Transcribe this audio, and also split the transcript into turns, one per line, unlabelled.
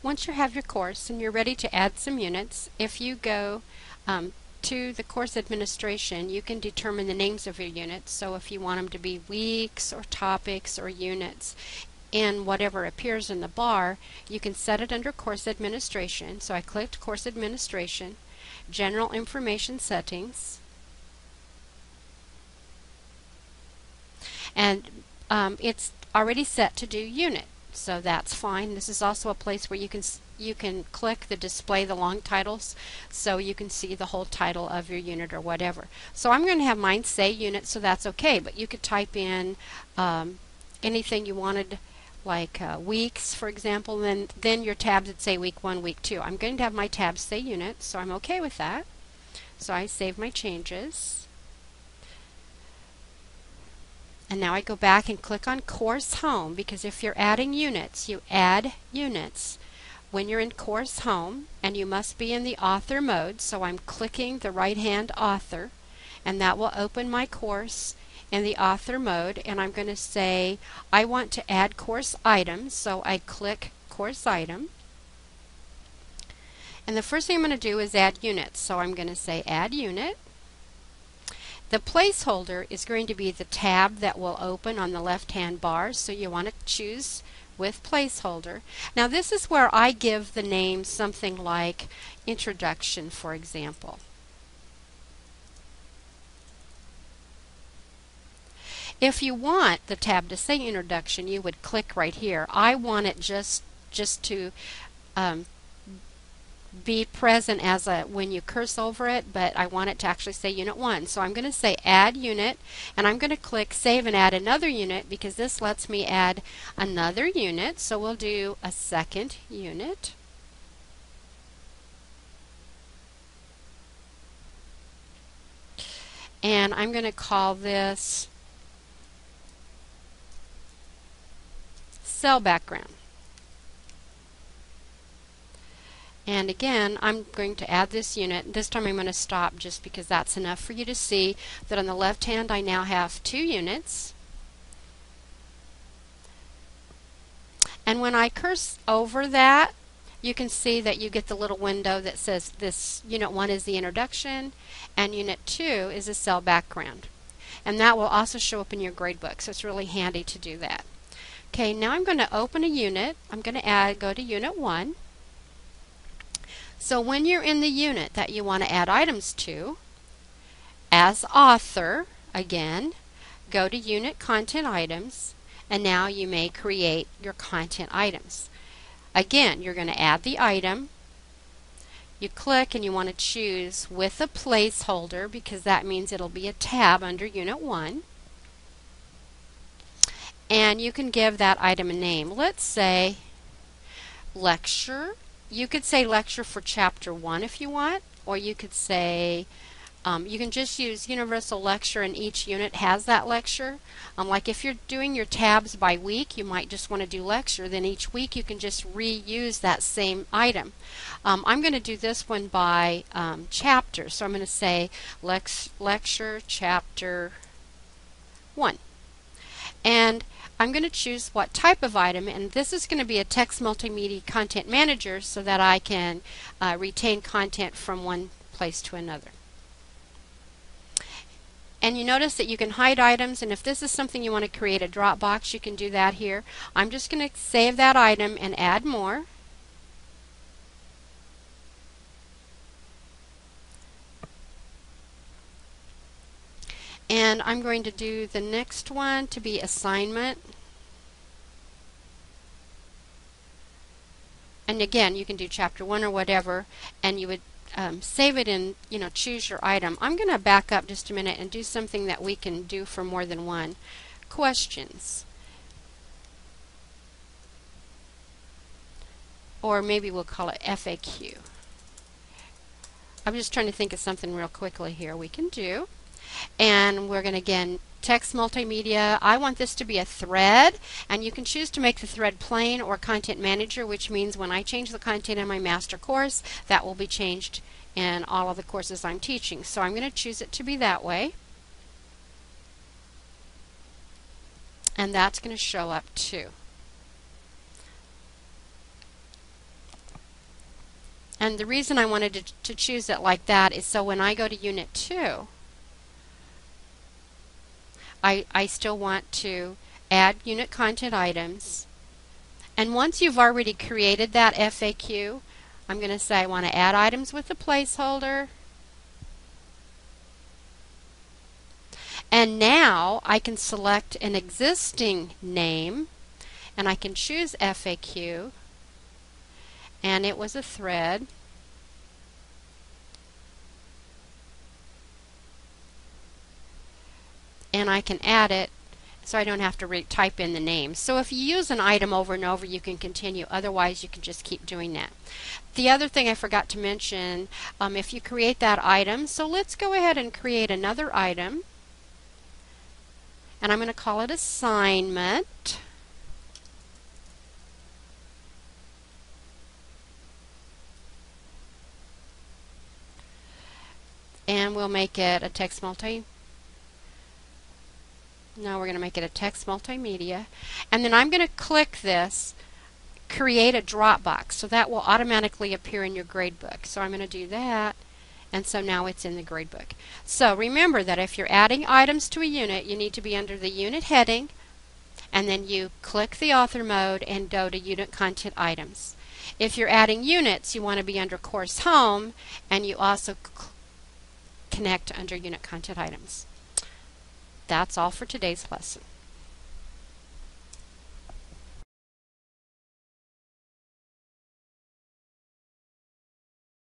Once you have your course and you're ready to add some units, if you go to the course administration, you can determine the names of your units. So if you want them to be weeks or topics or units, and whatever appears in the bar, you can set it under course administration. So I clicked course administration, general information settings, and it's already set to do unit, so that's fine. This is also a place where you can click the display the long titles so you can see the whole title of your unit or whatever. So I'm going to have mine say unit, so that's okay, but you could type in anything you wanted, like weeks, for example, then your tabs would say week 1, week 2. I'm going to have my tabs say unit, so I'm okay with that. So I save my changes. And now I go back and click on Course Home, because if you're adding units, you add units when you're in Course Home, and you must be in the author mode. So I'm clicking the right-hand author, and that will open my course in the author mode. And I'm going to say I want to add course items, so I click course item. And the first thing I'm going to do is add units, so I'm going to say add unit. The placeholder is going to be the tab that will open on the left-hand bar, so you want to choose with placeholder. Now this is where I give the name something like introduction, for example. If you want the tab to say introduction, you would click right here. I want it just to be present as when you curse over it, but I want it to actually say unit 1. So I'm going to say add unit, and I'm going to click save and add another unit, because this lets me add another unit. So we'll do a second unit. And I'm going to call this cell background. And again, I'm going to add this unit. This time I'm going to stop just because that's enough for you to see that on the left hand I now have 2 units. And when I curse over that, you can see that you get the little window that says this unit 1 is the introduction and unit 2 is a cell background. And that will also show up in your gradebook, so it's really handy to do that. Okay, now I'm going to open a unit. I'm going to go to unit 1. So when you're in the unit that you want to add items to, as author, again, go to Unit Content Items, and now you may create your content items. Again, you're going to add the item. You click and you want to choose with a placeholder, because that means it'll be a tab under Unit 1. And you can give that item a name. Let's say lecture. You could say lecture for chapter 1 if you want, or you could say, you can just use universal lecture and each unit has that lecture. Like if you're doing your tabs by week, you might just want to do lecture, then each week you can just reuse that same item. I'm going to do this one by chapter, so I'm going to say lecture chapter 1. And I'm going to choose what type of item, and this is going to be a text multimedia content manager so that I can retain content from one place to another. And you notice that you can hide items, and if this is something you want to create a drop box, you can do that here. I'm just going to save that item and add more. And I'm going to do the next one to be assignment. And again, you can do chapter 1 or whatever, and you would save it and choose your item. I'm going to back up just a minute and do something that we can do for more than one. Questions. Or maybe we'll call it FAQ. I'm just trying to think of something real quickly here we can do. And we're going to, again, text multimedia. I want this to be a thread, and you can choose to make the thread plain or content manager, which means when I change the content in my master course, that will be changed in all of the courses I'm teaching. So I'm going to choose it to be that way. And that's going to show up too. And the reason I wanted to choose it like that is so when I go to Unit 2, I still want to add unit content items. And once you've already created that FAQ, I'm going to say I want to add items with a placeholder. And now I can select an existing name, and I can choose FAQ, and it was a thread. And I can add it so I don't have to type in the name. So if you use an item over and over, you can continue. Otherwise, you can just keep doing that. The other thing I forgot to mention, if you create that item, so let's go ahead and create another item. And I'm going to call it assignment. And we'll make it a text multi. Now we're going to make it a text multimedia. And then I'm going to click this, create a Dropbox. So that will automatically appear in your gradebook. So I'm going to do that. And so now it's in the gradebook. So remember that if you're adding items to a unit, you need to be under the unit heading. And then you click the author mode and go to unit content items. If you're adding units, you want to be under course home. And you also connect under unit content items. That's all for today's lesson.